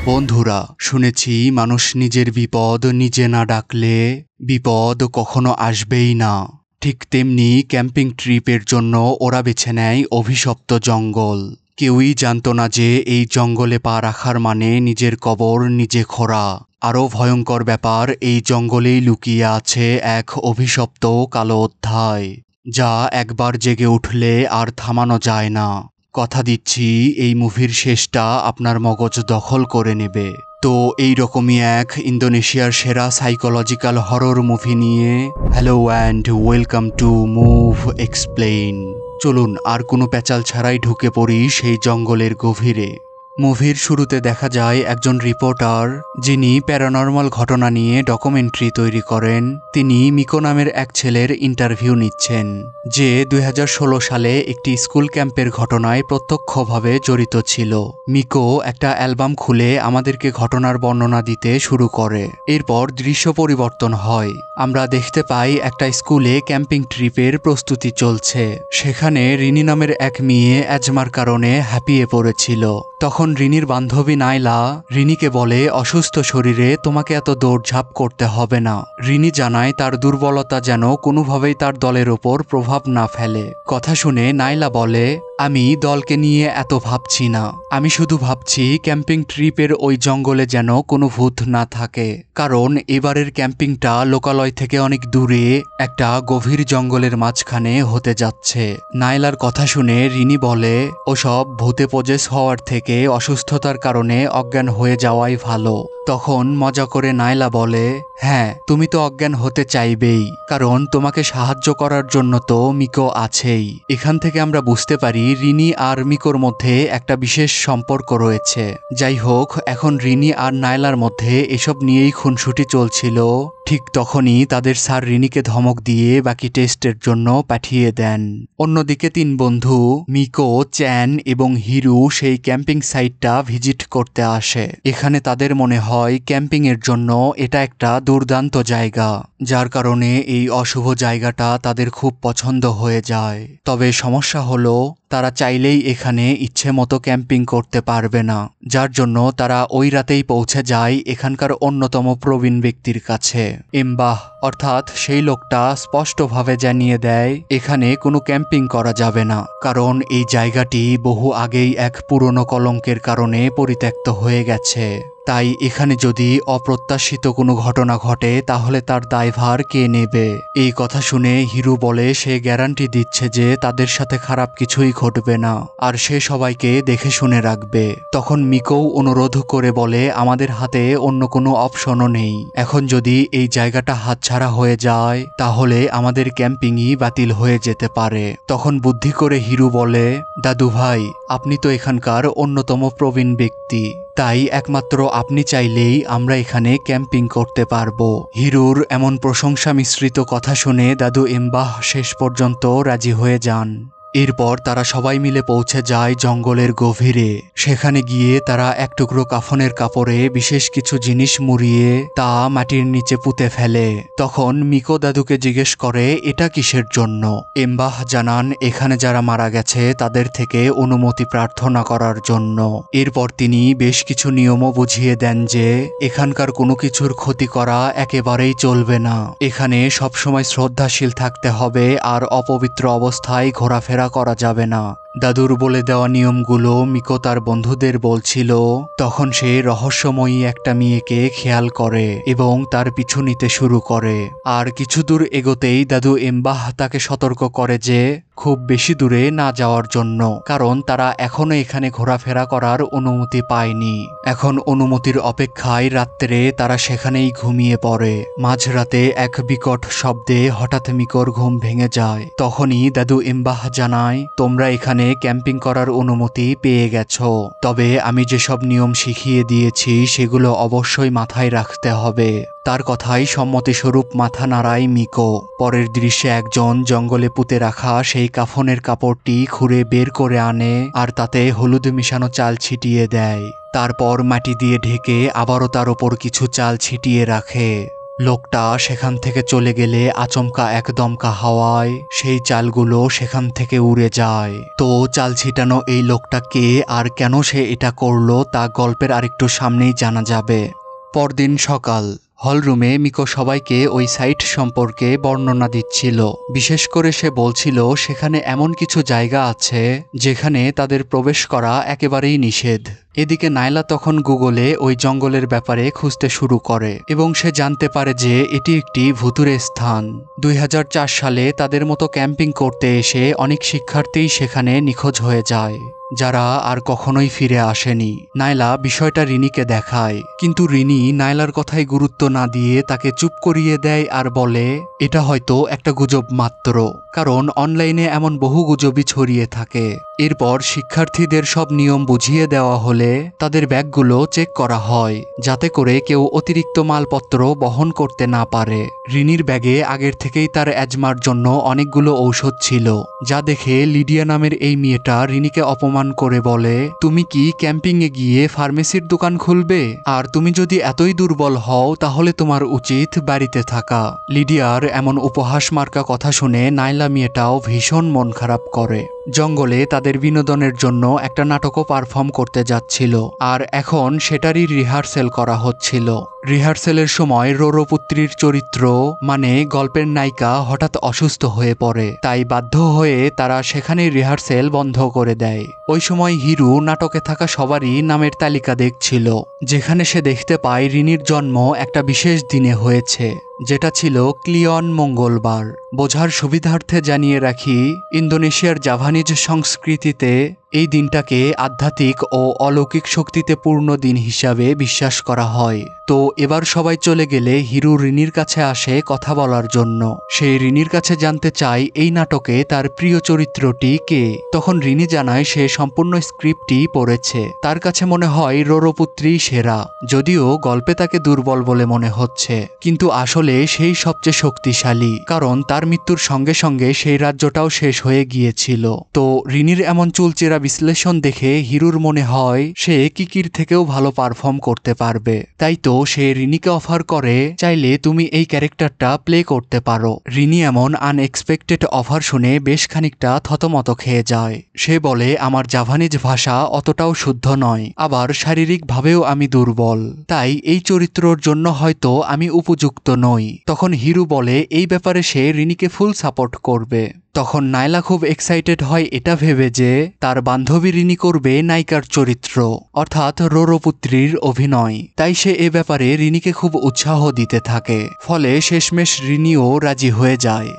বন্ধুরা, শুনেছি মানুষ নিজের বিপদ নিজে না ডাকলে বিপদ কখনো আসবেই না। ঠিক তেমনি ক্যাম্পিং ট্রিপের জন্য ওরা বেছে নেয় অভিশপ্ত জঙ্গল। কেউই জানতো না যে এই জঙ্গলে পা রাখার মানে নিজের কবর নিজে খোঁড়া। আরও ভয়ঙ্কর ব্যাপার, এই জঙ্গলেই লুকিয়ে আছে এক অভিশপ্ত কালো অধ্যায়, যা একবার জেগে উঠলে আর থামানো যায় না। কথা দিচ্ছি, এই মুভির শেষটা আপনার মগজ দখল করে নেবে। তো এই রকমই এক ইন্দোনেশিয়ার সেরা সাইকোলজিক্যাল হরর মুভি নিয়ে hello and welcome to move explain. চলুন আর কোনো প্যাচাল ছাড়াই ঢুকে পড়ি সেই জঙ্গলের গভীরে। মুভির শুরুতে দেখা যায় একজন রিপোর্টার, যিনি প্যারানর্মাল ঘটনা নিয়ে ডকুমেন্টারি তৈরি করেন। তিনি মিকো নামের এক ছেলের ইন্টারভিউ নিচ্ছেন, যে 2016 সালে একটি স্কুল ক্যাম্পের ঘটনায় প্রত্যক্ষভাবে জড়িত ছিল। মিকো একটা অ্যালবাম খুলে আমাদেরকে ঘটনার বর্ণনা দিতে শুরু করে। এরপর দৃশ্য পরিবর্তন হয়। আমরা দেখতে পাই একটা স্কুলে ক্যাম্পিং ট্রিপের প্রস্তুতি চলছে। সেখানে রিনি নামের এক মেয়ে অ্যাজমার কারণে হাঁপিয়ে পড়েছিল। তখন রিনির বান্ধবী নাইলা রিনিকে বলে, অসুস্থ শরীরে তোমাকে এত দৌড়ঝাঁপ করতে হবে না। রিনি জানায় তার দুর্বলতা যেন কোনোভাবেই তার দলের ওপর প্রভাব না ফেলে। কথা শুনে নাইলা বলে, আমি দলকে নিয়ে এত ভাবছি না, আমি শুধু ভাবছি ক্যাম্পিং ট্রিপের ওই জঙ্গলে যেন কোনো ভূত না থাকে। কারণ এবারের ক্যাম্পিংটা লোকালয় থেকে অনেক দূরে একটা গভীর জঙ্গলের মাঝখানে হতে যাচ্ছে। নাইলার কথা শুনে রিনি বলে, ওসব ভূতে পজেস হওয়ার থেকে অসুস্থতার কারণে অজ্ঞান হয়ে যাওয়াই ভালো। তখন মজা করে নাইলা বলে, হ্যাঁ তুমি তো অজ্ঞান হতে চাইবেই, কারণ তোমাকে সাহায্য করার জন্য তো মিকো আছেই। এখান থেকে আমরা বুঝতে পারি রিনি আর মিকোর মধ্যে একটা বিশেষ সম্পর্ক রয়েছে। যাই হোক, এখন রিনি আর নাইলার মধ্যে এসব নিয়েই খুনসুটি চলছিল। ঠিক তখনই তাদের স্যার রিনিকে ধমক দিয়ে বাকি টেস্টের জন্য পাঠিয়ে দেন। অন্যদিকে তিন বন্ধু মিকো, চ্যান এবং হিরু সেই ক্যাম্পিং সাইটটা ভিজিট করতে আসে। এখানে তাদের মনে হয় ক্যাম্পিং এর জন্য এটা একটা দুর্দান্ত জায়গা, যার কারণে এই অশুভ জায়গাটা তাদের খুব পছন্দ হয়ে যায়। তবে সমস্যা হলো, তারা চাইলেই এখানে ইচ্ছে মতো ক্যাম্পিং করতে পারবে না। যার জন্য তারা ওই রাতেই পৌঁছে যায় এখানকার অন্যতম প্রবীণ ব্যক্তির কাছে। এমবাহ অর্থাৎ সেই লোকটা স্পষ্টভাবে জানিয়ে দেয় এখানে কোনো ক্যাম্পিং করা যাবে না, কারণ এই জায়গাটি বহু আগেই এক পুরনো কলঙ্কের কারণে পরিত্যক্ত হয়ে গেছে। তাই এখানে যদি অপ্রত্যাশিত কোনো ঘটনা ঘটে তাহলে তার দায়ভার কে নেবে। এই কথা শুনে হিরু বলে সে গ্যারান্টি দিচ্ছে যে তাদের সাথে খারাপ কিছুই ঘটবে না, আর সে সবাইকে দেখে শুনে রাখবে। তখন মিকো অনুরোধ করে বলে, আমাদের হাতে অন্য কোনো অপশনও নেই। এখন যদি এই জায়গাটা হাতছাড়া হয়ে যায় তাহলে আমাদের ক্যাম্পিংই বাতিল হয়ে যেতে পারে। তখন বুদ্ধি করে হিরু বলে, দাদু ভাই, আপনি তো এখানকার অন্যতম প্রবীণ ব্যক্তি, তাই একমাত্র আপনি চাইলেই আমরা এখানে ক্যাম্পিং করতে পারবো। হিরুর এমন প্রশংসা মিশ্রিত কথা শুনে দাদু এমবাহ শেষ পর্যন্ত রাজি হয়ে যান। এরপর তারা সবাই মিলে পৌঁছে যায় জঙ্গলের গভীরে। সেখানে গিয়ে তারা এক টুকরো কাফনের কাপড়ে বিশেষ কিছু জিনিস মুড়িয়ে তা মাটির নিচে পুঁতে ফেলে। তখন মিকো দাদুকে জিজ্ঞেস করে, এটা কিসের জন্য? এমবাহ জানান, এখানে যারা মারা গেছে তাদের থেকে অনুমতি প্রার্থনা করার জন্য। এরপর তিনি বেশ কিছু নিয়মও বুঝিয়ে দেন যে এখানকার কোনো কিছুর ক্ষতি করা একেবারেই চলবে না। এখানে সবসময় শ্রদ্ধাশীল থাকতে হবে আর অপবিত্র অবস্থায় ঘোরাফেরা করা যাবে না। দাদুর বলে দেওয়া নিয়মগুলো মিকো তার বন্ধুদের বলছিল। তখন সে রহস্যময়ী একটা মেয়েকে খেয়াল করে এবং তার পিছু নিতে শুরু করে। আর কিছু দূর এগোতেই দাদু এমবাহ তাকে সতর্ক করে যে খুব বেশি দূরে না যাওয়ার জন্য, কারণ তারা এখনো এখানে ঘোরাফেরা করার অনুমতি পায়নি। এখন অনুমতির অপেক্ষায় রাত্রে তারা সেখানেই ঘুমিয়ে পড়ে। মাঝরাতে এক বিকট শব্দে হঠাৎ মিকোর ঘুম ভেঙে যায়। তখনই দাদু এমবাহ জানায়, তোমরা এখানে ক্যাম্পিং করার অনুমতি পেয়ে গেছো, তবে আমি যেসব নিয়ম শিখিয়ে দিয়েছি সেগুলো অবশ্যই মাথায় রাখতে হবে। তার কথাই সম্মতিস্বরূপ মাথা নাড়ায় মিকো। পরের দৃশ্যে একজন জঙ্গলে পুঁতে রাখা সেই কাফনের কাপড়টি খুঁড়ে বের করে আনে আর তাতে হলুদ মিশানো চাল ছিটিয়ে দেয়। তারপর মাটি দিয়ে ঢেকে আবারও তার ওপর কিছু চাল ছিটিয়ে রাখে। লোকটা সেখান থেকে চলে গেলে আচমকা এক দমকা হাওয়ায় সেই চালগুলো সেখান থেকে উড়ে যায়। তো চাল ছিটানো এই লোকটা কে আর কেন সে এটা করলো তা গল্পের আরেকটু সামনেই জানা যাবে। পরদিন সকাল, হলরুমে মিকো সবাইকে ওই সাইট সম্পর্কে বর্ণনা দিচ্ছিল। বিশেষ করে সে বলছিল সেখানে এমন কিছু জায়গা আছে যেখানে তাদের প্রবেশ করা একেবারেই নিষেধ। এদিকে নাইলা তখন গুগলে ওই জঙ্গলের ব্যাপারে খুঁজতে শুরু করে এবং সে জানতে পারে যে এটি একটি ভুতুড়ে স্থান। 2004 সালে তাদের মতো ক্যাম্পিং করতে এসে অনেক শিক্ষার্থীই সেখানে নিখোঁজ হয়ে যায়, যারা আর কখনোই ফিরে আসেনি। নাইলা বিষয়টা রিনিকে দেখায়, কিন্তু রিনি নাইলার কথায় গুরুত্ব না দিয়ে তাকে চুপ করিয়ে দেয় আর বলে এটা হয়তো একটা গুজব মাত্র, কারণ অনলাইনে এমন বহু গুজবই ছড়িয়ে থাকে। এরপর শিক্ষার্থীদের সব নিয়ম বুঝিয়ে দেওয়া হলে তাদের ব্যাগগুলো চেক করা হয়, যাতে করে কেউ অতিরিক্ত মালপত্র বহন করতে না পারে। রিনির ব্যাগে আগের থেকেই তার অ্যাজমার জন্য অনেকগুলো ঔষধ ছিল, যা দেখে লিডিয়া নামের এই মেয়েটা রিনিকে অপমান করে বলে, তুমি কি ক্যাম্পিংয়ে গিয়ে ফার্মেসির দোকান খুলবে? আর তুমি যদি এতই দুর্বল হও তাহলে তোমার উচিত বাড়িতে থাকা। লিডিয়ার এমন উপহাস মার্কা কথা শুনে নাইলা মেয়েটাও ভীষণ মন খারাপ করে। জঙ্গলে তাদের বিনোদনের জন্য একটা নাটকও পারফর্ম করতে যাচ্ছিল, আর এখন সেটারই রিহার্সেল করা হচ্ছিল। রিহার্সেলের সময় রোরো পুত্রীর চরিত্র মানে গল্পের নায়িকা হঠাৎ অসুস্থ হয়ে পড়ে, তাই বাধ্য হয়ে তারা সেখানে রিহার্সেল বন্ধ করে দেয়। ওই সময় হিরু নাটকে থাকা সবারই নামের তালিকা দেখছিল, যেখানে সে দেখতে পায় রিনির জন্ম একটা বিশেষ দিনে হয়েছে, যেটা ছিল ক্লিয়ন মঙ্গলবার। বোঝার সুবিধার্থে জানিয়ে রাখি, ইন্দোনেশিয়ার জাভানিজ সংস্কৃতিতে এই দিনটাকে আধ্যাত্মিক ও অলৌকিক শক্তিতে পূর্ণ দিন হিসাবে বিশ্বাস করা হয়। তো এবার সবাই চলে গেলে হিরু রিনির কাছে আসে কথা বলার জন্য। সে রিনির কাছে জানতে চায় এই নাটকে তার প্রিয় চরিত্রটি কে। তখন রিনি জানায় সে সম্পূর্ণ স্ক্রিপ্টটি পড়েছে, তার কাছে মনে হয় রোরোপুত্রী সেরা, যদিও গল্পে তাকে দুর্বল বলে মনে হচ্ছে, কিন্তু আসলে সেই সবচেয়ে শক্তিশালী, কারণ তার মৃত্যুর সঙ্গে সঙ্গে সেই রাজ্যটাও শেষ হয়ে গিয়েছিল। তো রিনির এমন চুলচেরা বিশ্লেষণ দেখে হিরুর মনে হয় সে কিকির থেকেও ভালো পারফর্ম করতে পারবে, তাই তো সে রিনিকে অফার করে, চাইলে তুমি এই ক্যারেক্টারটা প্লে করতে পারো। রিনি এমন আনএক্সপেক্টেড অফার শুনে বেশ খানিকটা থতমত খেয়ে যায়। সে বলে, আমার জাভানিজ ভাষা অতটাও শুদ্ধ নয়, আবার শারীরিকভাবেও আমি দুর্বল, তাই এই চরিত্রর জন্য হয়তো আমি উপযুক্ত নই। তখন হিরু বলে এই ব্যাপারে সে রিনিকে ফুল সাপোর্ট করবে। তখন নাইলা খুব এক্সাইটেড হয় এটা ভেবে যে তার বান্ধবী রিনি করবে নায়িকার চরিত্র, অর্থাৎ রোরোপুত্রীর অভিনয়, তাই সে এ ব্যাপারে রিনিকে খুব উৎসাহ দিতে থাকে। ফলে শেষমেশ রিনিও রাজি হয়ে যায়।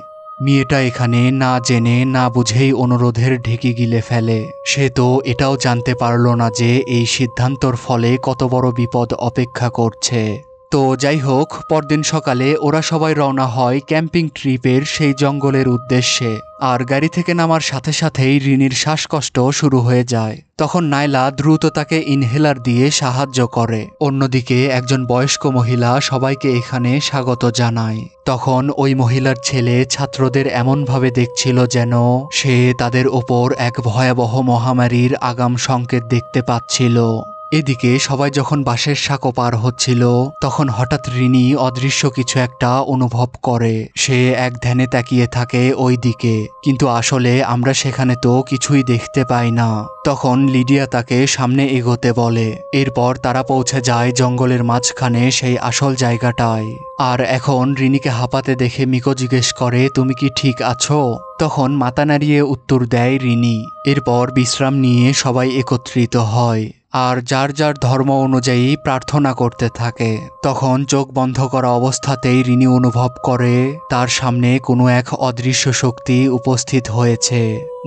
মেয়েটা এখানে না জেনে না বুঝেই অনুরোধের ঢেকি গিলে ফেলে। সে তো এটাও জানতে পারল না যে এই সিদ্ধান্তর ফলে কত বড় বিপদ অপেক্ষা করছে। তো যাই হোক, পরদিন সকালে ওরা সবাই রওনা হয় ক্যাম্পিং ট্রিপের সেই জঙ্গলের উদ্দেশ্যে। আর গাড়ি থেকে নামার সাথে সাথেই রিনির শ্বাসকষ্ট শুরু হয়ে যায়। তখন নাইলা দ্রুত তাকে ইনহেলার দিয়ে সাহায্য করে। অন্যদিকে একজন বয়স্ক মহিলা সবাইকে এখানে স্বাগত জানায়। তখন ওই মহিলার ছেলে ছাত্রদের এমনভাবে দেখছিল যেন সে তাদের ওপর এক ভয়াবহ মহামারীর আগাম সংকেত দেখতে পাচ্ছিল। এদিকে সবাই যখন বাসের সাঁকো পার হচ্ছিল, তখন হঠাৎ রিনি অদৃশ্য কিছু একটা অনুভব করে। সে এক ধ্যানে তাকিয়ে থাকে ওই দিকে, কিন্তু আসলে আমরা সেখানে তো কিছুই দেখতে পাই না। তখন লিডিয়া তাকে সামনে এগোতে বলে। এরপর তারা পৌঁছে যায় জঙ্গলের মাঝখানে সেই আসল জায়গাটায়। আর এখন রিনিকে হাঁপাতে দেখে মিকো জিজ্ঞেস করে, তুমি কি ঠিক আছো? তখন মাথা নাড়িয়ে উত্তর দেয় রিনি। এরপর বিশ্রাম নিয়ে সবাই একত্রিত হয় আর যার যার ধর্ম অনুযায়ী প্রার্থনা করতে থাকে। তখন চোখ বন্ধ করা অবস্থাতেই রিনি অনুভব করে তার সামনে কোনো এক অদৃশ্য শক্তি উপস্থিত হয়েছে,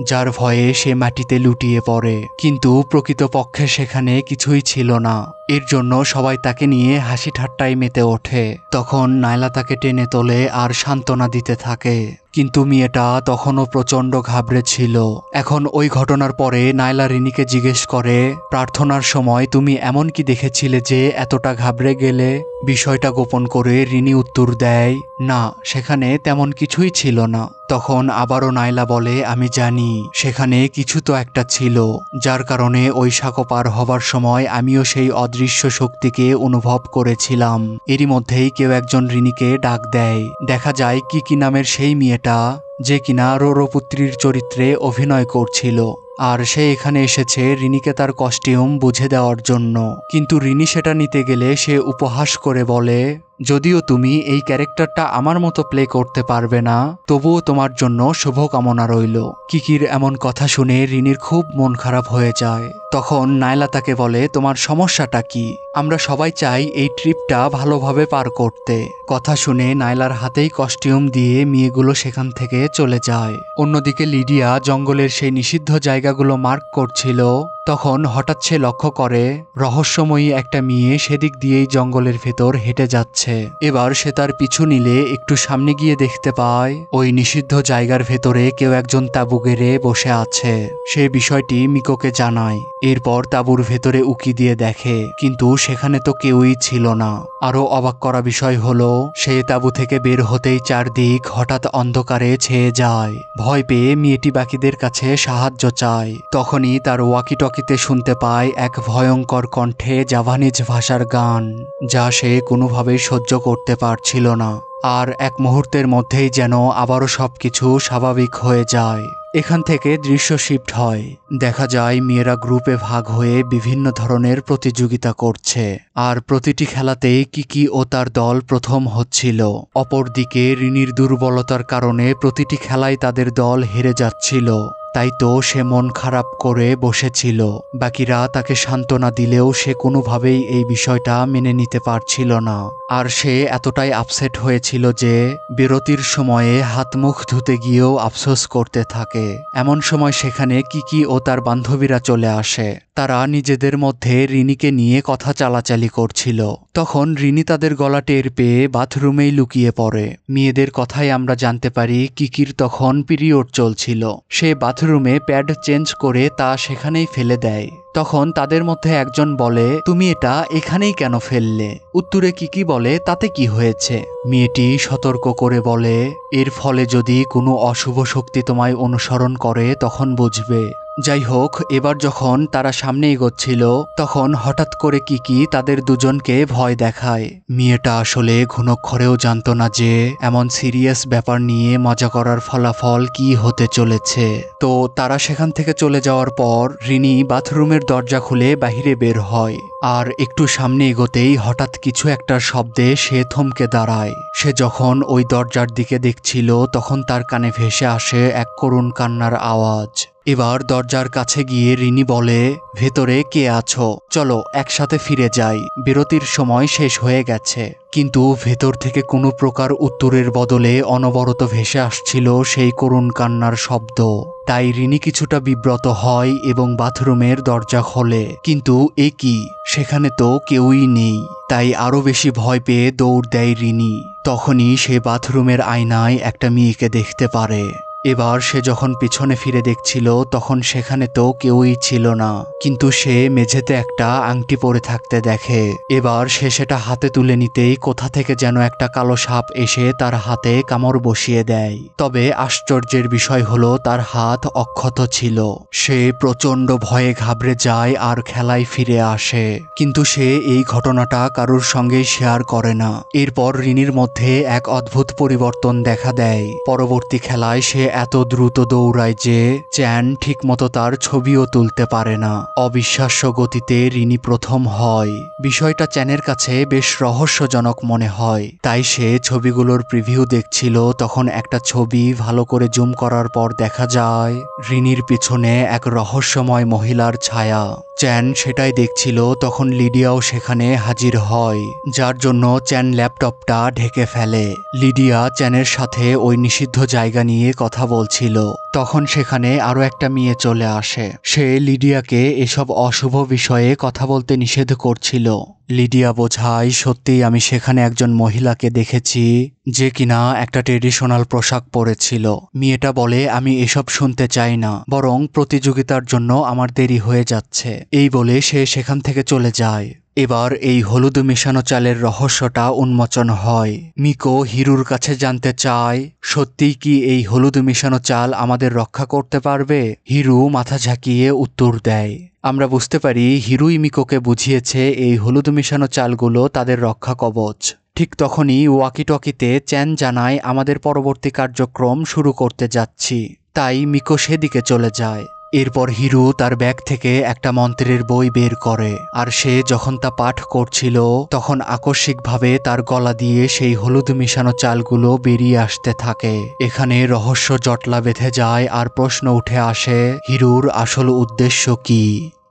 যার ভয়ে সে মাটিতে লুটিয়ে পড়ে। কিন্তু প্রকৃতপক্ষে সেখানে কিছুই ছিল না। এর জন্য সবাই তাকে নিয়ে হাসি ঠাট্টায় মেতে ওঠে। তখন নাইলা তাকে টেনে তোলে আর সান্ত্বনা দিতে থাকে। কিন্তু মেয়েটা তখনও প্রচণ্ড ঘাবড়ে ছিল। এখন ওই ঘটনার পরে নাইলা রিনিকে জিজ্ঞেস করে, প্রার্থনার সময় তুমি এমন কি দেখেছিলে যে এতটা ঘাবড়ে গেলে? বিষয়টা গোপন করে রিনি উত্তর দেয়, না, সেখানে তেমন কিছুই ছিল না। তখন আবারও নাইলা বলে, আমি জানি সেখানে কিছু তো একটা ছিল, যার কারণে ওই সাঁকো পার হবার সময় আমিও সেই অদৃশ্য শক্তিকে অনুভব করেছিলাম। এরই মধ্যেই কেউ একজন রিনিকে ডাক দেয়। দেখা যায় কিকি নামের সেই মেয়েটা, যে কিনা রোরপুত্রীর চরিত্রে অভিনয় করছিল। আর সে এখানে এসেছে রিনিকে তার কস্টিউম বুঝে দেওয়ার জন্য। কিন্তু রিনি সেটা নিতে গেলে সে উপহাস করে বলে, যদিও তুমি এই ক্যারেক্টারটা আমার মতো প্লে করতে পারবে না, তবুও তোমার জন্য শুভকামনা রইল। কিকির এমন কথা শুনে রিনির খুব মন খারাপ হয়ে যায়। তখন নাইলা তাকে বলে, তোমার সমস্যাটা কি? আমরা সবাই চাই এই ট্রিপটা ভালোভাবে পার করতে। কথা শুনে নাইলার হাতেই কস্টিউম দিয়ে মেয়েগুলো সেখান থেকে চলে যায়। অন্যদিকে লিডিয়া জঙ্গলের সেই নিষিদ্ধ জায়গাগুলো মার্ক করছিল। তখন হঠাৎ সে লক্ষ্য করে রহস্যময়ী একটা মেয়ে সেদিক দিয়েই জঙ্গলের ভেতর হেঁটে যাচ্ছে। এবার সে তার পিছু নিলে একটু সামনে গিয়ে দেখতে পায় ওই নিষিদ্ধ জায়গার ভেতরে কেউ একজন তাঁবু গেড়ে বসে আছে। সে বিষয়টি মিকোকে জানায়। এরপর তাঁবুর ভেতরে উকি দিয়ে দেখে, কিন্তু সেখানে তো কেউই ছিল না। আরো অবাক করা বিষয় হলো, সে তাঁবু থেকে বের হতেই চারদিক হঠাৎ অন্ধকারে ছেয়ে যায়। ভয় পেয়ে মেয়েটি বাকিদের কাছে সাহায্য চায়। তখনই তার ওয়াকিটকিতে শুনতে পায় এক ভয়ঙ্কর কণ্ঠে জাভানিজ ভাষার গান, যা সে কোনোভাবেই সহ্য করতে পারছিল না। আর এক মুহূর্তের মধ্যেই যেন আবারও সবকিছু স্বাভাবিক হয়ে যায়। এখান থেকে দৃশ্য শিফট হয়। দেখা যায় মেয়েরা গ্রুপে ভাগ হয়ে বিভিন্ন ধরনের প্রতিযোগিতা করছে, আর প্রতিটি খেলাতেই কিকি ও তার দল প্রথম হচ্ছিল। অপরদিকে রিনির দুর্বলতার কারণে প্রতিটি খেলায় তাদের দল হেরে যাচ্ছিল। তাই তো সে মন খারাপ করে বসেছিল। বাকিরা তাকে সান্ত্বনা দিলেও সে কোনোভাবেই এই বিষয়টা মেনে নিতে পারছিল না। আর সে এতটাই আপসেট হয়েছিল যে বিরতির সময়ে হাত মুখ ধুতে গিয়েও আফসোস করতে থাকে। এমন সময় সেখানে কিকি ও তার বান্ধবীরা চলে আসে। তারা নিজেদের মধ্যে রিনিকে নিয়ে কথা চালাচালি করছিল। তখন রিনি তাদের গলা টের পেয়ে বাথরুমেই লুকিয়ে পড়ে। মেয়েদের কথাই আমরা জানতে পারি কিকির তখন পিরিয়ড চলছিল। সে বাথরুমে প্যাড চেঞ্জ করে তা সেখানেই ফেলে দেয়। তখন তাদের মধ্যে একজন বলে, তুমি এটা এখানেই কেন ফেললে? উত্তরে কিকি বলে, তাতে কি হয়েছে? মেয়েটি সতর্ক করে বলে, এর ফলে যদি কোনো অশুভ শক্তি তোমায় অনুসরণ করে তখন বুঝবে। যাই হোক, এবার যখন তারা সামনে এগোচ্ছিল তখন হঠাৎ করে কিকি তাদের দুজনকে ভয় দেখায়। মেয়েটা আসলে ঘুণক্ষরেও জানতো না যে এমন সিরিয়াস ব্যাপার নিয়ে মজা করার ফলাফল কি হতে চলেছে। তো তারা সেখান থেকে চলে যাওয়ার পর রিনি বাথরুমের দরজা খুলে বাহিরে বের হয়। আর একটু সামনে এগোতেই হঠাৎ কিছু একটা শব্দে সে থমকে দাঁড়ায়। সে যখন ওই দরজার দিকে দেখছিল তখন তার কানে ভেসে আসে এক করুণ কান্নার আওয়াজ। এবার দরজার কাছে গিয়ে রিনি বলে, ভেতরে কে আছো? চলো একসাথে ফিরে যাই, বিরতির সময় শেষ হয়ে গেছে। কিন্তু ভেতর থেকে কোনো প্রকার উত্তরের বদলে অনবরত ভেসে আসছিল সেই করুণ কান্নার শব্দ। তাই রিনি কিছুটা বিব্রত হয় এবং বাথরুমের দরজা খোলে। কিন্তু এ কি, সেখানে তো কেউই নেই। তাই আরো বেশি ভয় পেয়ে দৌড় দেয় রিনি। তখনই সে বাথরুমের আয়নায় একটা মেয়েকে দেখতে পারে। এবার সে যখন পিছনে ফিরে দেখছিল তখন সেখানে তো কেউই ছিল না, কিন্তু সে মেঝেতে একটা আংটি পরে থাকতে দেখে। এবার সে সেটা হাতে তুলে নিতেই কোথা থেকে যেন একটা কালো সাপ এসে তার হাতে কামড় বসিয়ে দেয়। তবে আশ্চর্যের বিষয় হলো তার হাত অক্ষত ছিল। সে প্রচণ্ড ভয়ে ঘাবড়ে যায় আর খেলায় ফিরে আসে। কিন্তু সে এই ঘটনাটা কারোর সঙ্গে শেয়ার করে না। এরপর রিনির মধ্যে এক অদ্ভুত পরিবর্তন দেখা দেয়। পরবর্তী খেলায় সে এত দ্রুত দৌড়ায় যে চ্যান ঠিকমতো তার ছবিও তুলতে পারে না। অবিশ্বাস্য গতিতে রিনি প্রথম হয়। বিষয়টা চ্যানের কাছে বেশ রহস্যজনক মনে হয়। তাই সে ছবিগুলোর প্রিভিউ দেখছিল। তখন একটা ছবি ভালো করে জুম করার পর দেখা যায় রিনির পিছনে এক রহস্যময় মহিলার ছায়া। চ্যান সেটাই দেখছিল। তখন লিডিয়াও সেখানে হাজির হয়, যার জন্য চ্যান ল্যাপটপটা ঢেকে ফেলে। লিডিয়া চ্যানের সাথে ওই নিষিদ্ধ জায়গা নিয়ে কথা বলছিল। তখন সেখানে আরো একটা মেয়ে চলে আসে। সে লিডিয়াকে এসব অশুভ বিষয়ে কথা বলতে নিষেধ করছিল। লিডিয়া বোঝায়, সত্যিই আমি সেখানে একজন মহিলাকে দেখেছি যে কিনা একটা ট্রেডিশনাল পোশাক পরেছিল। মেয়েটা বলে, আমি এসব শুনতে চাই না, বরং প্রতিযোগিতার জন্য আমার দেরি হয়ে যাচ্ছে। এই বলে সে সেখান থেকে চলে যায়। এবার এই হলুদ মেশানো চালের রহস্যটা উন্মোচন হয়। মিকো হিরুর কাছে জানতে চায়, সত্যিই কি এই হলুদ মেশানো চাল আমাদের রক্ষা করতে পারবে? হিরু মাথা ঝাঁকিয়ে উত্তর দেয়। আমরা বুঝতে পারি হিরুই মিকোকে বুঝিয়েছে এই হলুদ মেশানো চালগুলো তাদের রক্ষা কবচ। ঠিক তখনই ওয়াকিটকিতে চ্যান জানায়, আমাদের পরবর্তী কার্যক্রম শুরু করতে যাচ্ছি। তাই মিকো সেদিকে চলে যায়। এরপর হিরু তার ব্যাগ থেকে একটা মন্ত্রের বই বের করে, আর সে যখন তা পাঠ করছিল তখন আকস্মিকভাবে তার গলা দিয়ে সেই হলুদ মিশানো চালগুলো বেরিয়ে আসতে থাকে। এখানে রহস্য জটলা বেঁধে যায় আর প্রশ্ন উঠে আসে, হিরুর আসল উদ্দেশ্য কি?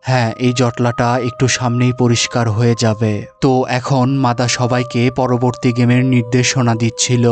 হ্যাঁ, এই জটলাটা একটু সামনেই পরিষ্কার হয়ে যাবে। তো এখন মাদা সবাইকে পরবর্তী গেমের নির্দেশনা দিচ্ছিল।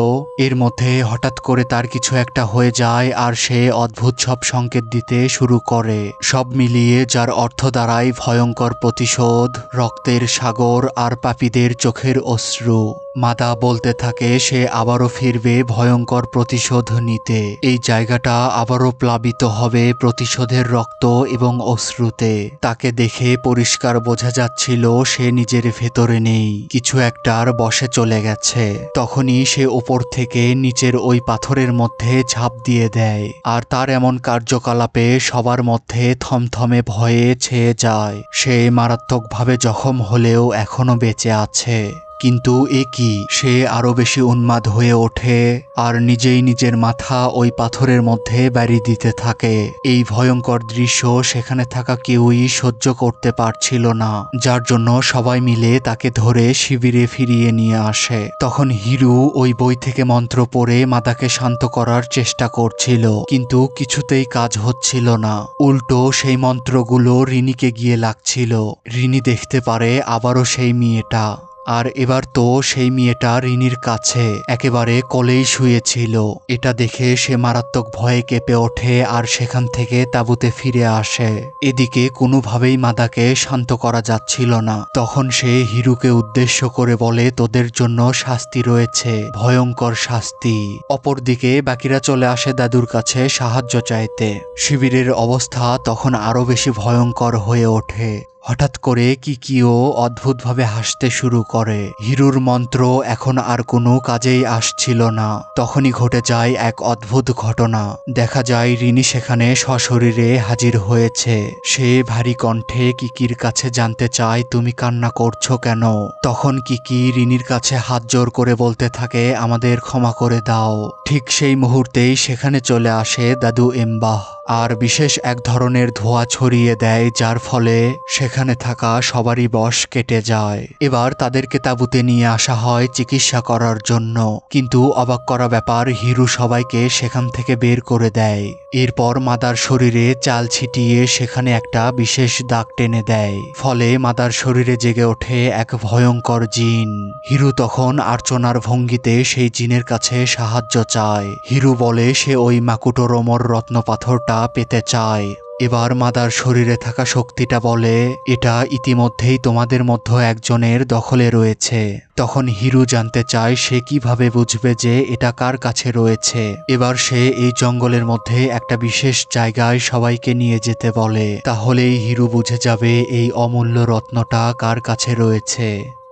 এর মধ্যে হঠাৎ করে তার কিছু একটা হয়ে যায় আর সে অদ্ভুত সব সংকেত দিতে শুরু করে। সব মিলিয়ে যার অর্থ দাঁড়ায় ভয়ঙ্কর প্রতিশোধ, রক্তের সাগর আর পাপীদের চোখের অশ্রু। মাদা বলতে থাকে সে আবারও ফিরবে ভয়ঙ্কর প্রতিশোধ নিতে। এই জায়গাটা আবারও প্লাবিত হবে প্রতিশোধের রক্ত এবং অশ্রুতে। তাকে দেখে পরিষ্কার বোঝা যাচ্ছিল সে নিজের ভেতরে নেই, কিছু একটার বশে চলে গেছে। তখনই সে ওপর থেকে নিচের ওই পাথরের মধ্যে ঝাঁপ দিয়ে দেয়, আর তার এমন কার্যকলাপে সবার মধ্যে থমথমে ভয়ে ছেয়ে যায়। সে মারাত্মকভাবে জখম হলেও এখনো বেঁচে আছে। কিন্তু এ কি, সে আরো বেশি উন্মাদ হয়ে ওঠে আর নিজেই নিজের মাথা ওই পাথরের মধ্যে বাড়ি দিতে থাকে। এই ভয়ঙ্কর দৃশ্য সেখানে থাকা কেউই সহ্য করতে পারছিল না, যার জন্য সবাই মিলে তাকে ধরে শিবিরে ফিরিয়ে নিয়ে আসে। তখন হিরু ওই বই থেকে মন্ত্র পড়ে মাদাকে শান্ত করার চেষ্টা করছিল, কিন্তু কিছুতেই কাজ হচ্ছিল না। উল্টো সেই মন্ত্রগুলো রিনিকে গিয়ে লাগছিল। রিনি দেখতে পারে আবারও সেই মেয়েটা, আর এবার তো সেই মেয়েটা রিনির কাছে একেবারে কোলেই শুয়েছিল। এটা দেখে সে মারাত্মক ভয়ে কেঁপে ওঠে আর সেখান থেকে তাঁবুতে ফিরে আসে। এদিকে কোনোভাবেই মাদাকে শান্ত করা যাচ্ছিল না। তখন সে হিরুকে উদ্দেশ্য করে বলে, তোদের জন্য শাস্তি রয়েছে, ভয়ঙ্কর শাস্তি। অপরদিকে বাকিরা চলে আসে দাদুর কাছে সাহায্য চাইতে। শিবিরের অবস্থা তখন আরো বেশি ভয়ঙ্কর হয়ে ওঠে। হঠাৎ করে কিকিও অদ্ভুতভাবে হাসতে শুরু করে। হিরুর মন্ত্র এখন আর কোনো কাজেই আসছিল না। তখনই ঘটে যায় এক অদ্ভুত ঘটনা। দেখা যায় রিনি সেখানে সশরীরে হাজির হয়েছে। সে ভারী কণ্ঠে কিকির কাছে জানতে চায়, তুমি কান্না করছো কেন? তখন কিকি রিনির কাছে হাত জোর করে বলতে থাকে, আমাদের ক্ষমা করে দাও। ঠিক সেই মুহূর্তেই সেখানে চলে আসে দাদু এমবাহ, আর বিশেষ এক ধরনের ধোঁয়া ছড়িয়ে দেয়, যার ফলে সেখানে থাকা সবারই বশ কেটে যায়। এবার তাদেরকে তাঁবুতে নিয়ে আসা হয় চিকিৎসা করার জন্য, কিন্তু অবাক করা ব্যাপার, হিরু সবাইকে সেখান থেকে বের করে দেয়। এরপর মাদার শরীরে চাল ছিটিয়ে সেখানে একটা বিশেষ দাগ টেনে দেয়, ফলে মাদার শরীরে জেগে ওঠে এক ভয়ঙ্কর জিন। হিরু তখন আর্চনার ভঙ্গিতে সেই জিনের কাছে সাহায্য চায়। হিরু বলে সে ওই মাকুটোরোমর রত্ন পাথরটা পেতে চায়। এবার মাদার শরীরে থাকা শক্তিটা বলে, এটা ইতিমধ্যেই তোমাদের মধ্যে একজনের দখলে রয়েছে। তখন হিরু জানতে চায় সে কিভাবে বুঝবে যে এটা কার কাছে রয়েছে। এবার সে এই জঙ্গলের মধ্যে একটা বিশেষ জায়গায় সবাইকে নিয়ে যেতে বলে, তাহলেই হিরু বুঝে যাবে এই অমূল্য রত্নটা কার কাছে রয়েছে।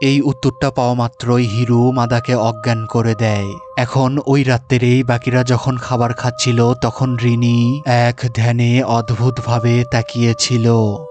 এই উত্তরটা পাওয়া মাত্রই হিরু মাদাকে অজ্ঞান করে দেয়। এখন ওই রাত্রেই বাকিরা যখন খাবার খাচ্ছিল তখন রিনি এক ধ্যানে অদ্ভুতভাবে তাকিয়েছিল।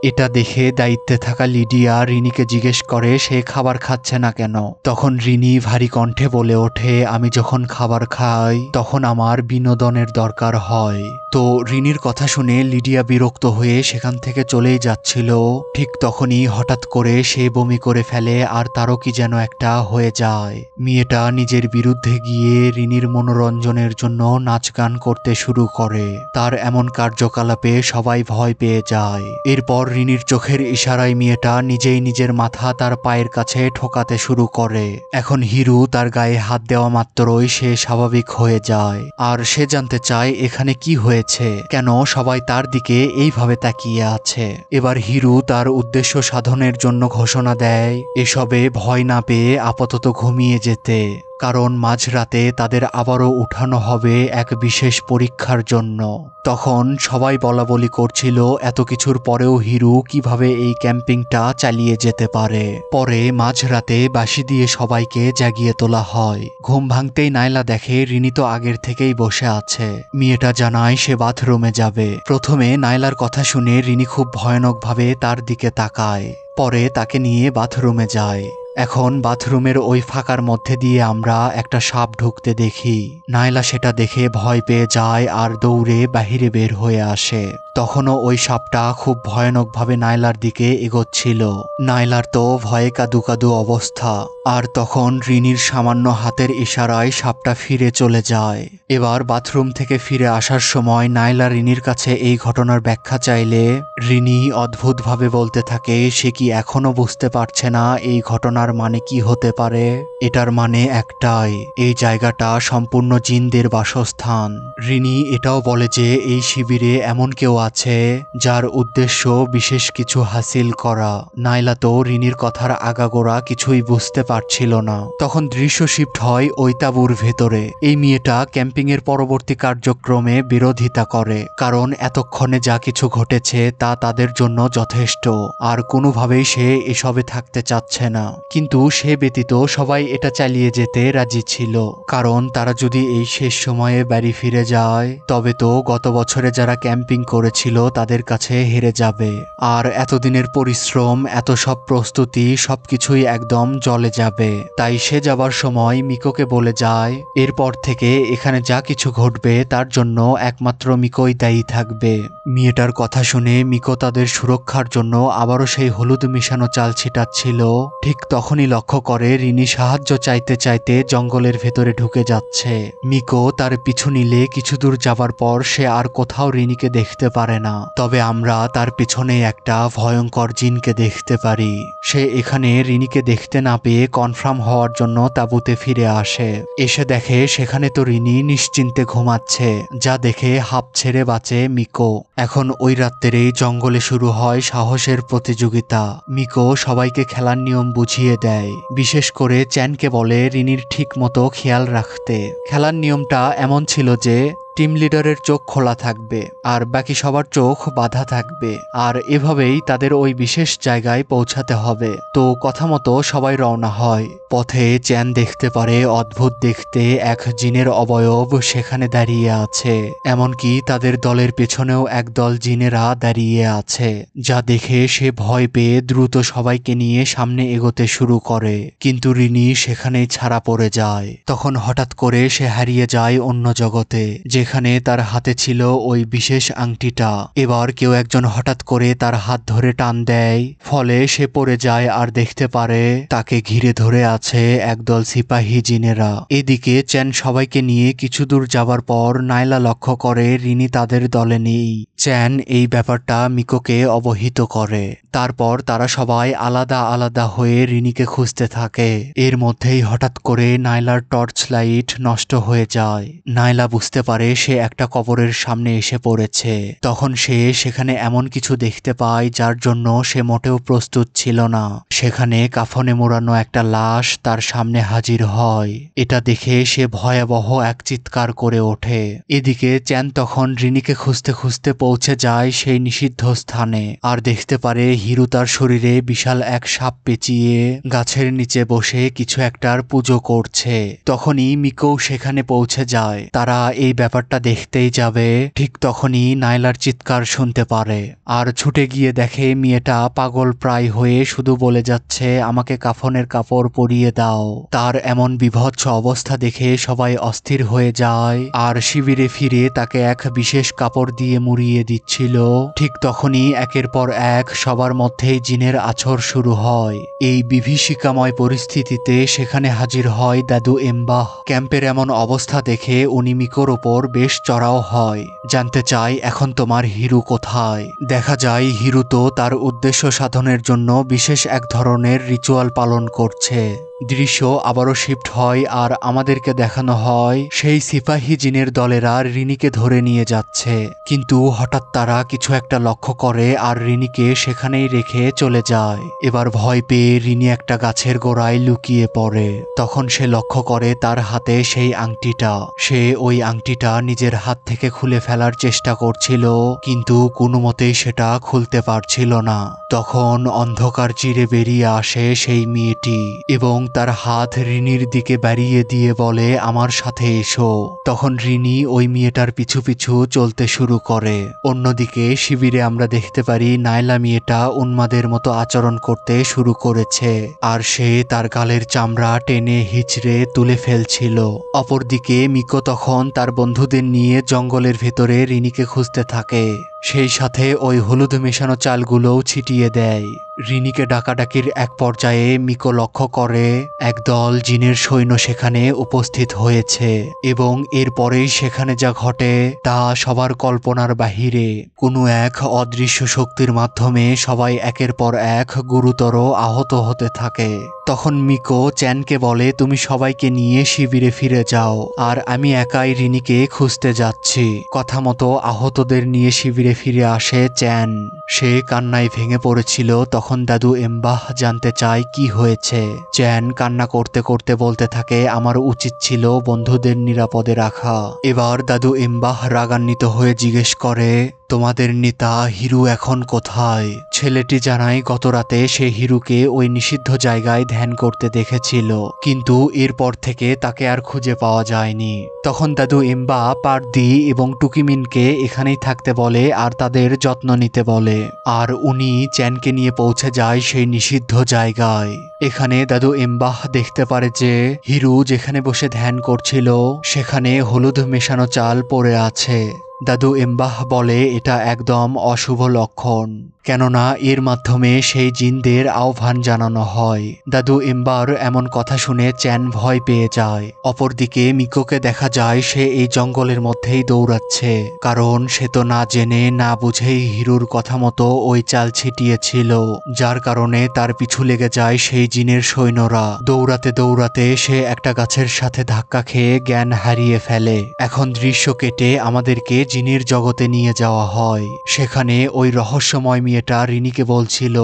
এটা দেখে দায়িত্বে থাকা লিডিয়া রিনিকে জিজ্ঞেস করে সে খাবার খাচ্ছে না কেন। তখন রিনি ভারী কণ্ঠে বলে ওঠে, আমি যখন খাবার খাই তখন আমার বিনোদনের দরকার হয়। তো রিনির কথা শুনে লিডিয়া বিরক্ত হয়ে সেখান থেকে চলেই যাচ্ছিল। ঠিক তখনই হঠাৎ করে সে বমি করে ফেলে আর তারও কি যেন একটা হয়ে যায়। মেয়েটা নিজের বিরুদ্ধে গিয়ে রিনির মনোরঞ্জনের জন্য নাচ গান করতে শুরু করে। তার এমন কার্যকলাপে সবাই ভয় পেয়ে যায়। এরপর রিনির চোখের ইশারায় মেয়েটা নিজেই নিজের মাথা তার পায়ের কাছে ঠোকাতে শুরু করে। এখন হিরু তার গায়ে হাত দেওয়া মাত্রই সে স্বাভাবিক হয়ে যায়, আর সে জানতে চায় এখানে কি হয়েছে, কেন সবাই তার দিকে এইভাবে তাকিয়ে আছে। এবার হিরু তার উদ্দেশ্য সাধনের জন্য ঘোষণা দেয়, এসবে ভয় না পেয়ে আপাতত ঘুমিয়ে যেতে। কারণ মাঝরাতে তাদের আবারও উঠানো হবে এক বিশেষ পরীক্ষার জন্য। তখন সবাই বলাবলি করছিল এত কিছুর পরেও হিরু কিভাবে এই ক্যাম্পিংটা চালিয়ে যেতে পারে। পরে মাঝরাতে বাঁশি দিয়ে সবাইকে জাগিয়ে তোলা হয়। ঘুম ভাঙতেই নাইলা দেখে রিনি তো আগের থেকেই বসে আছে। মেয়েটা জানায় সে বাথরুমে যাবে। প্রথমে নাইলার কথা শুনে রিনি খুব ভয়ানকভাবে তার দিকে তাকায়, পরে তাকে নিয়ে বাথরুমে যায়। এখন বাথরুমের ওই ফাঁকার মধ্যে দিয়ে আমরা একটা সাপ ঢুকতে দেখি। নাইলা সেটা দেখে ভয় পেয়ে যায় আর দৌড়ে বাহিরে বের হয়ে আসে। তখনও ওই সাপটা খুব ভয়ানকভাবে নাইলার দিকে এগোচ্ছিল। নাইলার তো ভয়ে কাদু কাদু অবস্থা। আর তখন রিনির সামান্য হাতের ইশারায় সাপটা ফিরে চলে যায়। এবার বাথরুম থেকে ফিরে আসার সময় নাইলা রিনির কাছে এই ঘটনার ব্যাখ্যা চাইলে রিনি অদ্ভুতভাবে বলতে থাকে সে কি এখনো বুঝতে পারছে না এই ঘটনার মানে কি হতে পারে। এটার মানে একটাই, এই জায়গাটা সম্পূর্ণ জিনদের বাসস্থান। রিনি এটাও বলে যে এই শিবিরে এমন কেউ আছে যার উদ্দেশ্য বিশেষ কিছু হাসিল করা। নাইলা তো রিনির কথার আগাগোড়া কিছুই বুঝতে পারছিল না। তখন দৃশ্য শিফট হয় ওই তাঁবুর ভেতরে। এই মেয়েটা ক্যাম্পিং এর পরবর্তী কার্যক্রমে বিরোধিতা করে, কারণ এতক্ষণে যা কিছু ঘটেছে তা তাদের জন্য যথেষ্ট, আর কোনোভাবেই সে এসবে থাকতে চাচ্ছে না। কিন্তু সে ব্যতীত সবাই এটা চালিয়ে যেতে রাজি ছিল, কারণ তারা যদি এই শেষ সময়ে বাড়ি ফিরে যায় তবে তো গত বছরে যারা ক্যাম্পিং করেছিল তাদের কাছে হেরে যাবে, আর এতদিনের পরিশ্রম, এত সব প্রস্তুতি সবকিছুই একদম জলে যাবে। তাই সে যাবার সময় মিকোকে বলে যায় এরপর থেকে এখানে যা কিছু ঘটবে তার জন্য একমাত্র মিকোই দায়ী থাকবে। মেয়েটার কথা শুনে মিকো তাদের সুরক্ষার জন্য আবারও সেই হলুদ মিশানো চাল ছিটাচ্ছিল। ঠিক তখনই লক্ষ্য করে রিনি সাহায্য চাইতে চাইতে জঙ্গলের ভেতরে ঢুকে যাচ্ছে। মিকো তার পিছু নিলে কিছু দূর যাবার পর সে আর কোথাও রিনিকে দেখতে পারে না। তবে আমরা তার পিছনে একটা ভয়ঙ্কর জিনকে দেখতে পারি। সে এখানে রিনিকে দেখতে না পেয়ে কনফার্ম হওয়ার জন্য তাঁবুতে ফিরে আসে। এসে দেখে সেখানে তো রিনি নিশ্চিন্তে ঘুমাচ্ছে, যা দেখে হাঁপ ছেড়ে বাঁচে মিকো। এখন ওই রাত্রেই জঙ্গলে শুরু হয় সাহসের প্রতিযোগিতা। মিকো সবাইকে খেলার নিয়ম বুঝিয়ে দেয়, বিশেষ করে চ্যানকে বলে রিনির ঠিক মতো খেয়াল রাখতে। খেলার নিয়মটা এমন ছিল যে টিম লিডারের চোখ খোলা থাকবে আর বাকি সবার চোখ বাঁধা থাকবে, আর এভাবেই তাদের ওই বিশেষ জায়গায় পৌঁছাতে হবে। তো কথা মতো সবাই রওনা হয়। পথে চ্যান দেখতে পারে অদ্ভুত দেখতে এক জিনের অবয়ব সেখানে দাঁড়িয়ে আছে। এমনকি তাদের দলের পেছনেও একদল জিনেরা দাঁড়িয়ে আছে, যা দেখে সে ভয় পেয়ে দ্রুত সবাইকে নিয়ে সামনে এগোতে শুরু করে। কিন্তু রিনি সেখানেই ছাড়া পড়ে যায়। তখন হঠাৎ করে সে হারিয়ে যায় অন্য জগতে, যেখানে তার হাতে ছিল ওই বিশেষ আংটিটা। এবার কেউ একজন হঠাৎ করে তার হাত ধরে টান দেয়, ফলে সে পড়ে যায় আর দেখতে পারে তাকে ঘিরে ধরে আছে একদল সিপাহী জিনেরা। এদিকে চ্যান সবাইকে নিয়ে কিছু দূর যাবার পর নাইলা লক্ষ্য করে রিনি তাদের দলে নেই। চ্যান এই ব্যাপারটা মিকোকে অবহিত করে। তারপর তারা সবাই আলাদা আলাদা হয়ে রিনিকে খুঁজতে থাকে। এর মধ্যেই হঠাৎ করে নাইলার টর্চ লাইট নষ্ট হয়ে যায়। নাইলা বুঝতে পারে সে একটা কবরের সামনে এসে পড়েছে। তখন সে সেখানে এমন কিছু দেখতে পায় যার জন্য সে মোটেও প্রস্তুত ছিল না। সেখানে কাফনে মোড়ানো একটা লাশ তার সামনে হাজির হয়। এটা দেখে সে ভয়াবহ এক চিৎকার করে ওঠে। এদিকে চ্যান তখন রিনিকে খুঁজতে খুঁজতে পৌঁছে যায় সেই নিষিদ্ধ স্থানে, আর দেখতে পারে হিরু তার শরীরে বিশাল এক সাপ পেঁচিয়ে গাছের নিচে বসে কিছু একটার পুজো করছে। তখনই মিকো সেখানে পৌঁছে যায়। তারা এই ব্যাপারটা দেখতেই যাবে, ঠিক তখনই নাইলার চিৎকার শুনতে পারে আর ছুটে গিয়ে দেখে মেয়েটা পাগল প্রায় হয়ে শুধু বলে যাচ্ছে আমাকে কাফনের কাপড় পরিয়ে দাও। তার এমন বিভৎস অবস্থা দেখে সবাই অস্থির হয়ে যায় আর শিবিরে ফিরে তাকে এক বিশেষ কাপড় দিয়ে মুড়িয়ে দিচ্ছিল। ঠিক তখনই একের পর এক সবার মধ্যেই জিনের আছর শুরু হয়। এই বিভীষিকাময় পরিস্থিতিতে সেখানে হাজির হয় দাদু এমবাহ। ক্যাম্পের এমন অবস্থা দেখে উনি মিকোর ওপর বেশ চড়াও হয়, জানতে চাই এখন তোমার হিরু কোথায়। দেখা যায় হিরু তো তার উদ্দেশ্য সাধনের জন্য বিশেষ এক ধরনের রিচুয়াল পালন করছে। দৃশ্য আবারও শিফট হয় আর আমাদেরকে দেখানো হয় সেই সিপাহী জিনের দলেরা রিনিকে ধরে নিয়ে যাচ্ছে, কিন্তু হঠাৎ তারা কিছু একটা লক্ষ্য করে আর রিনিকে সেখানেই রেখে চলে যায়। এবার ভয় পেয়ে রিনি একটা গাছের গোড়ায় লুকিয়ে পড়ে। তখন সে লক্ষ্য করে তার হাতে সেই আংটিটা। সে ওই আংটিটা নিজের হাত থেকে খুলে ফেলার চেষ্টা করছিল, কিন্তু কোনো মতেই সেটা খুলতে পারছিল না। তখন অন্ধকার চিরে বেরিয়ে আসে সেই মেয়েটি এবং তার হাত রিনির দিকে বাড়িয়ে দিয়ে বলে, আমার সাথে এসো। তখন রিনি ওই মেয়েটার পিছু পিছু চলতে শুরু করে। অন্যদিকে শিবিরে আমরা দেখতে পারি নাইলা মেয়েটা উন্মাদের মতো আচরণ করতে শুরু করেছে আর সে তার গালের চামড়া টেনে হিচড়ে তুলে ফেলছিল। অপরদিকে মিকো তখন তার বন্ধুদের নিয়ে জঙ্গলের ভেতরে রিনিকে খুঁজতে থাকে। সেই সাথে ওই হলুদ মেশানো চালগুলোও ছিটিয়ে দেয়। রিনিকে ডাকাডাকির এক পর্যায়ে মিকো লক্ষ্য করে একদল জিনের সৈন্য সেখানে উপস্থিত হয়েছে এবং এরপরেই সেখানে যা ঘটে তা সবার কল্পনার বাহিরে। কোনো এক অদৃশ্য শক্তির মাধ্যমে সবাই একের পর এক গুরুতর আহত হতে থাকে। তখন মিকো চ্যানকে বলে, তুমি সবাইকে নিয়ে শিবিরে ফিরে যাও আর আমি একাই রিনিকে খুঁজতে যাচ্ছি। কথা মতো আহতদের নিয়ে শিবিরে ফিরে আসে চ্যান। সে কান্নায় ভেঙে পড়েছিল। তখন দাদু এমবাহ জানতে চায় কি হয়েছে। চ্যান কান্না করতে করতে বলতে থাকে, আমার উচিত ছিল বন্ধুদের নিরাপদে রাখা। এবার দাদু এমবাহ রাগান্বিত হয়ে জিজ্ঞেস করে, তোমাদের নেতা হিরু এখন কোথায়? ছেলেটি জানায় গত রাতে সে হিরুকে ওই নিষিদ্ধ জায়গায় ধ্যান করতে দেখেছিল, কিন্তু এরপর থেকে তাকে আর খুঁজে পাওয়া যায়নি। তখন দাদু এমবা পার্দি এবং টুকিমিনকে এখানেই থাকতে বলে আর তাদের যত্ন নিতে বলে, আর উনি চ্যানকে নিয়ে পৌঁছে যায় সেই নিষিদ্ধ জায়গায়। এখানে দাদু এমবাহ দেখতে পারে যে হিরু যেখানে বসে ধ্যান করছিল সেখানে হলুদ মেশানো চাল পড়ে আছে। দাদু এমবাহ বলে এটা একদম অশুভ লক্ষণ, কেননা এর মাধ্যমে সেই জিনদের আহ্বান জানানো হয়। দাদু এমবার এমন কথা শুনে চ্যান ভয় পেয়ে যায়। অপরদিকে মিকোকে দেখা যায় সে এই জঙ্গলের মধ্যেই দৌড়াচ্ছে, কারণ সে তো না জেনে না বুঝেই হিরুর কথা মতো ওই চাল ছিটিয়েছিল, যার কারণে তার পিছু লেগে যায় সেই জিনের সৈন্যরা। দৌড়াতে দৌড়াতে সে একটা গাছের সাথে ধাক্কা খেয়ে জ্ঞান হারিয়ে ফেলে। এখন দৃশ্য কেটে আমাদেরকে জিনের জগতে নিয়ে যাওয়া হয়। সেখানে ওই রহস্যময় মেয়েটা রিনিকে বলছিল,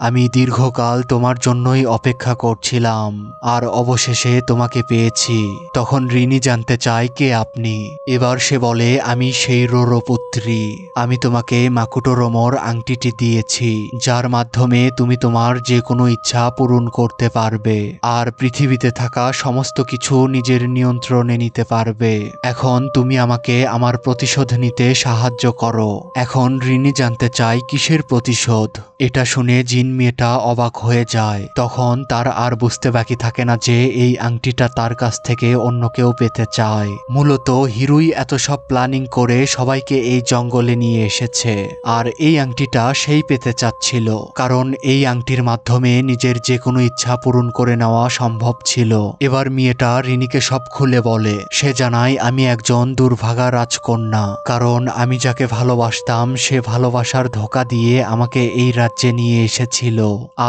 আমি দীর্ঘকাল তোমার জন্যই অপেক্ষা করছিলাম আর অবশেষে তোমাকে পেয়েছি। তখন রিনি জানতে চায় কে আপনি। এবার সে বলে, আমি সেই রোরো পুত্রী। আমি তোমাকে মাকুটো রোমোর আংটিটি দিয়েছি, যার মাধ্যমে তুমি তোমার যে কোনো ইচ্ছা পূরণ করতে পারবে আর পৃথিবীতে থাকা সমস্ত কিছু নিজের নিয়ন্ত্রণে নিতে পারবে। এখন তুমি আমাকে আমার প্রতিশোধ নিতে সাহায্য করো। এখন রিনি জানতে চায় কিসের প্রতিশোধ। এটা শুনে জিন মেয়েটা অবাক হয়ে যায়। তখন তার আর বুঝতে বাকি থাকে না যে এই আংটিটা তার কাছ থেকে অন্য কেউ পেতে চায়। মূলত হিরুই এত সব প্ল্যানিং করে সবাইকে এই জঙ্গলে নিয়ে এসেছে আর এই আংটিটা সেই পেতে চাচ্ছিল, কারণ এই আংটির মাধ্যমে নিজের যে কোনো ইচ্ছা পূরণ করে নেওয়া সম্ভব ছিল। এবার মেয়েটা রিনিকে সব খুলে বলে। সে জানায়, আমি একজন দুর্ভাগা রাজকন্যা, কারণ আমি যাকে ভালোবাসতাম সে ভালোবাসার ধোঁকা দিয়ে আমাকে এই রাজ্যে নিয়ে এসেছিল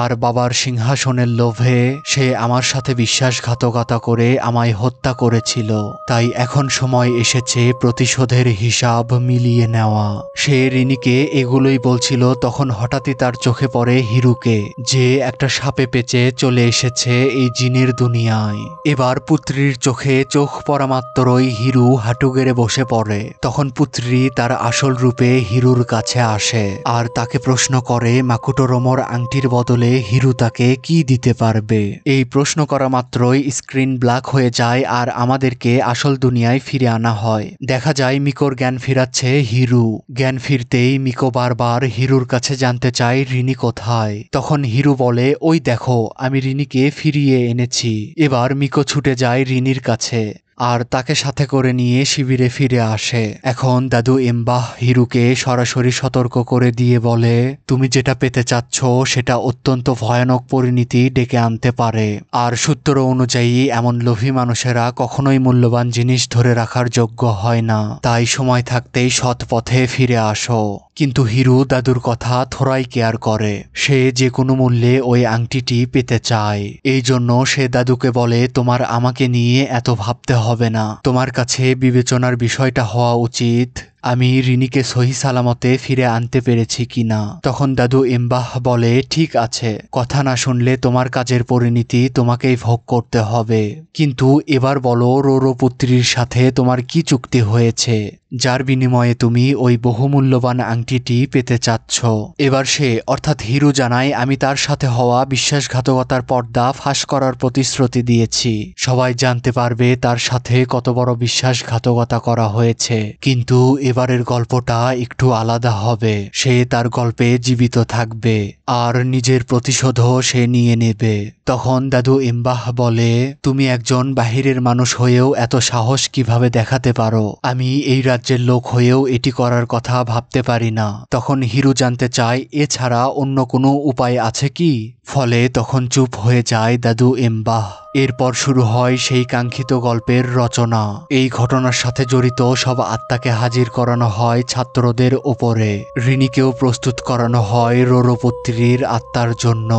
আর বাবার সিংহাসনের লোভে সে আমার সাথে বিশ্বাসঘাতকতা করে আমায় হত্যা করেছিল। তাই এখন সময় এসেছে প্রতিশোধের হিসাব মিলিয়ে নেওয়া। সে রিনিকে এগুলোই বলছিল, তখন হঠাৎই তার চোখে পড়ে হিরুকে, যে একটা সাপে পেঁচে চলে এসেছে এই জিনের দুনিয়ায়। এবার পুত্রীর চোখে চোখ পড়া মাত্রই হিরু হাঁটু গেড়ে বসে পড়ে। তখন পুত্রী তার আসল রূপে হিরুর কাছে আসে আর তাকে প্রশ্ন করে মাকুটো রোমোর আংটির বদলে হিরু তাকে কি দিতে পারবে। এই প্রশ্ন করা মাত্রই স্ক্রিন ব্ল্যাক হয়ে যায় আর আমাদেরকে আসল দুনিয়ায় ফিরে আনা হয়। দেখা যায় মিকোর জ্ঞান ফিরাচ্ছে হিরু। জ্ঞান ফিরতেই মিকো বারবার হিরুর কাছে জানতে চায় রিনি কোথায়। তখন হিরু বলে, ওই দেখো আমি রিনিকে ফিরিয়ে এনেছি। এবার মিকো ছুটে যায় রিনির কাছে আর তাকে সাথে করে নিয়ে শিবিরে ফিরে আসে। এখন দাদু এমবাহ হিরুকে সরাসরি সতর্ক করে দিয়ে বলে, তুমি যেটা পেতে চাচ্ছ সেটা অত্যন্ত ভয়ানক পরিণতি ডেকে আনতে পারে, আর সূত্র অনুযায়ী এমন লোভী মানুষেরা কখনোই মূল্যবান জিনিস ধরে রাখার যোগ্য হয় না। তাই সময় থাকতেই সৎ পথে ফিরে আসো। কিন্তু হিরু দাদুর কথা থোড়াই কেয়ার করে। সে যে কোনো মূল্যে ওই আংটিটি পেতে চায়। এই জন্য সে দাদুকে বলে, তোমার আমাকে নিয়ে এত ভাবতে হবে না, তোমার কাছে বিবেচনার বিষয়টা হওয়া উচিত আমি রিনিকে সহি সালামতে ফিরে আনতে পেরেছি কিনা। তখন দাদু এমবাহ বলে, ঠিক আছে, কথা না শুনলে তোমার কাজের পরিণতি তোমাকেই ভোগ করতে হবে। কিন্তু এবার বলো, রোরো পুত্রীর সাথে তোমার কি চুক্তি হয়েছে যার বিনিময়ে তুমি ওই বহুমূল্যবান আংটিটি পেতে চাচ্ছ। এবার সে অর্থাৎ হিরু জানায়, আমি তার সাথে হওয়া বিশ্বাসঘাতকতার পর্দা ফাঁস করার প্রতিশ্রুতি দিয়েছি। সবাই জানতে পারবে তার সাথে কত বড় বিশ্বাসঘাতকতা করা হয়েছে। কিন্তু এবারের গল্পটা একটু আলাদা হবে। সে তার গল্পে জীবিত থাকবে আর নিজের প্রতিশোধও সে নিয়ে নেবে। তখন দাদু এমবাহ বলে, তুমি একজন বাহিরের মানুষ হয়েও এত সাহস কিভাবে দেখাতে পারো? আমি এই রাজ্যের লোক হয়েও এটি করার কথা ভাবতে পারি না। তখন হিরু জানতে চায়, এছাড়া অন্য কোনো উপায় আছে কি? ফলে তখন চুপ হয়ে যায় দাদু এমবাহ। এরপর শুরু হয় সেই কাঙ্ক্ষিত গল্পের রচনা। এই ঘটনার সাথে জড়িত সব আত্মাকে হাজির করানো হয় ছাত্রদের ওপরে। রিনিকেও প্রস্তুত করানো হয় রোরো পুত্রীর আত্মার জন্য।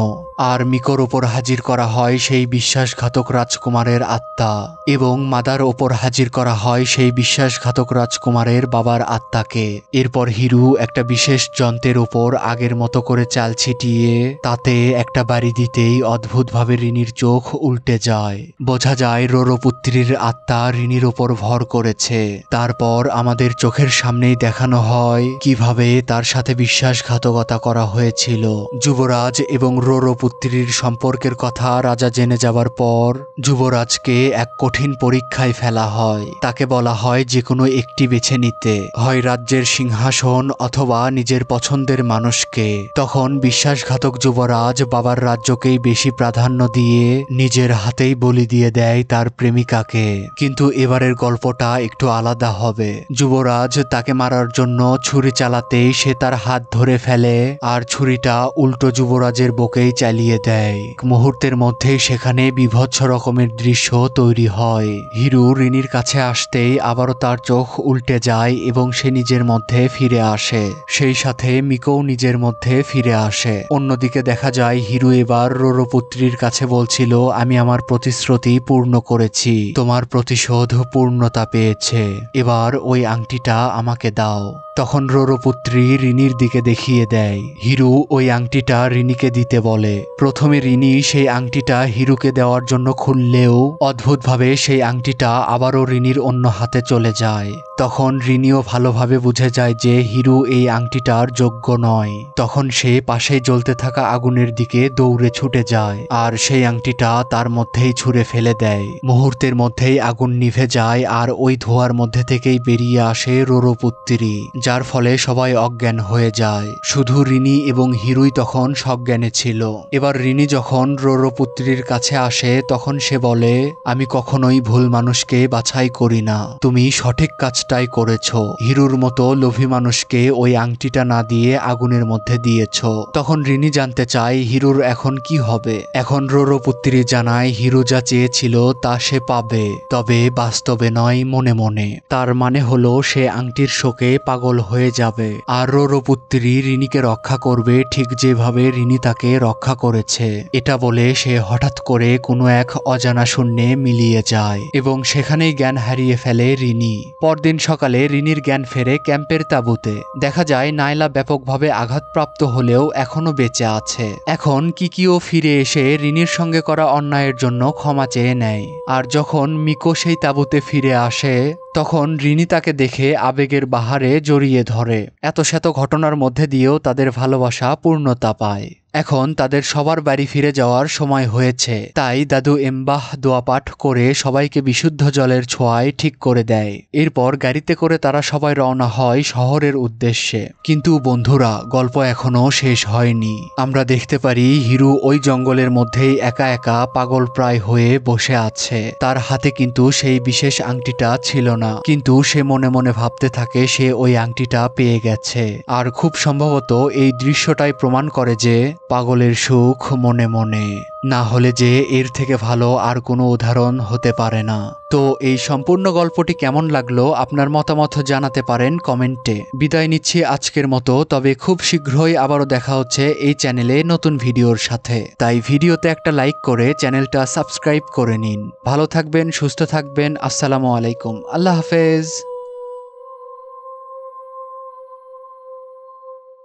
আর মিকোর ওপর হাজির করা হয় সেই বিশ্বাসঘাতক রাজকুমারের আত্মা, এবং মাদার ওপর হাজির করা হয় সেই বিশ্বাসঘাতক রাজকুমারের বাবার আত্মাকে। এরপর হিরু একটা বিশেষ যন্ত্রের উপর আগের মতো করে চাল ছিটিয়ে তাতে একটা বাড়ি দিতেই অদ্ভুতভাবে রিনির চোখ উল্টে যায়। বোঝা যায় রোরো পুত্রীর আত্মা রিনির ওপর ভর করেছে। তারপর আমাদের চোখের সামনেই দেখানো হয় কিভাবে তার সাথে বিশ্বাসঘাতকতা করা হয়েছিল। যুবরাজ এবং রোরো পুত্রীর সম্পর্কের কথা রাজা জেনে যাবার পর যুবরাজকে এক কঠিন পরীক্ষায় ফেলা হয়। তাকে বলা হয় যে কোনো একটি বেছে নিতে, হয় রাজ্যের সিংহাসন অথবা নিজের পছন্দের মানুষকে। তখন বিশ্বাসঘাতক যুবরাজ বাবার রাজ্যকেই বেশি প্রাধান্য দিয়ে নিজের হাতেই বলি দিয়ে দেয় তার প্রেমিকাকে। কিন্তু এবারের গল্পটা একটু আলাদা হবে। যুবরাজ তাকে মারার জন্য ছুরি চালাতেই সে তার হাত ধরে ফেলে আর ছুরিটা উল্টো যুবরাজের বুকেই চালিয়ে দেয়। মুহূর্তের মধ্যেই সেখানে বীভৎস রকমের দৃশ্য তৈরি হয়। হিরু রিনির কাছে আসতেই আবারও তার চোখ উল্টে যায় এবং সে নিজের মধ্যে ফিরে আসে। সেই সাথে মিকোও নিজের মধ্যে ফিরে আসে। অন্যদিকে দেখা যায় হিরু এবার রোরো পুত্রীর কাছে বলছিল, আমি আমার প্রতিশ্রুতি পূর্ণ করেছি, তোমার প্রতিশোধ পূর্ণতা পেয়েছে, এবার ওই আংটিটা আমাকে দাও। তখন রোরো পুত্রী রিনির দিকে দেখিয়ে দেয়। হিরু ওই আংটিটা রিনিকে দিতে বলে। প্রথমে রিনি সেই আংটিটা হিরুকে দেওয়ার জন্য খুললেও অদ্ভুতভাবে সেই আংটিটা আবারও রিনির অন্য হাতে চলে যায়। তখন রিনিও ভালোভাবে বুঝে যায় যে হিরু এই আংটিটার যোগ্য নয়। তখন সে পাশেই জ্বলতে থাকা আগুনের দিকে দৌড়ে ছুটে যায় আর সেই আংটিটা তার মধ্যেই ছুঁড়ে ফেলে দেয়। মুহূর্তের মধ্যেই আগুন নিভে যায় আর ওই ধোঁয়ার মধ্যে থেকেই বেরিয়ে আসে রোরো পুত্রী, যার ফলে সবাই অজ্ঞান হয়ে যায়। শুধু রিনি এবং হিরুই তখন সজ্ঞানে ছিল। এবার রিনি যখন রোরো পুত্রীর কাছে আসে তখন সে বলে, আমি কখনোই ভুল মানুষকে বাছাই করি না, তুমি সঠিক কাজটাই করেছ। হিরুর মতো লোভী মানুষকে ওই আংটিটা না দিয়ে আগুনের মধ্যে দিয়েছ। তখন রিনি জানতে চায় হিরুর এখন কি হবে। এখন রোরো পুত্রী জানায় হিরু যা চেয়েছিল তা সে পাবে, তবে বাস্তবে নয়, মনে মনে। তার মানে হলো সে আংটির শোকে পাগল হয়ে যাবে আর রোরো পুত্রী রিনিকে রক্ষা করবে ঠিক যেভাবে রিনি তাকে রক্ষা করেছে। এটা বলে সে হঠাৎ করে কোনো এক অজানা শূন্যে মিলিয়ে যায় এবং সেখানেই জ্ঞান হারিয়ে ফেলে রিনি। পরদিন সকালে রিনির জ্ঞান ফেরে ক্যাম্পের তাঁবুতে। দেখা যায় নাইলা ব্যাপকভাবে আঘাতপ্রাপ্ত হলেও এখনো বেঁচে আছে। এখন কিকিও ফিরে এসে রিনির সঙ্গে করা অন্যায়ের জন্য ক্ষমা চেয়ে নেয়। আর যখন মিকো সেই তাঁবুতে ফিরে আসে তখন রিনি তাকে দেখে আবেগের বাহারে জড়িয়ে ধরে। এত শত ঘটনার মধ্যে দিয়েও তাদের ভালোবাসা পূর্ণতা পায়। এখন তাদের সবার বাড়ি ফিরে যাওয়ার সময় হয়েছে, তাই দাদু এমবাহ দোয়া পাঠ করে সবাইকে বিশুদ্ধ জলের ছোঁয়ায় ঠিক করে দেয়। এরপর গাড়িতে করে তারা সবাই রওনা হয় শহরের উদ্দেশ্যে। কিন্তু বন্ধুরা, গল্প এখনো শেষ হয়নি। আমরা দেখতে পারি হিরু ওই জঙ্গলের মধ্যেই একা একা পাগল প্রায় হয়ে বসে আছে। তার হাতে কিন্তু সেই বিশেষ আংটিটা ছিল না, কিন্তু সে মনে মনে ভাবতে থাকে সে ওই আংটিটা পেয়ে গেছে। আর খুব সম্ভবত এই দৃশ্যটাই প্রমাণ করে যে পাগলের সুখ মনে মনে, না হলে যে এর থেকে ভালো আর কোনো উদাহরণ হতে পারে না। তো এই সম্পূর্ণ গল্পটি কেমন লাগলো আপনার মতামত জানাতে পারেন কমেন্টে। বিদায় নিচ্ছি আজকের মতো, তবে খুব শীঘ্রই আবারও দেখা হচ্ছে এই চ্যানেলে নতুন ভিডিওর সাথে। তাই ভিডিওতে একটা লাইক করে চ্যানেলটা সাবস্ক্রাইব করে নিন। ভালো থাকবেন, সুস্থ থাকবেন। আসসালামু আলাইকুম, আল্লাহ হাফেজ।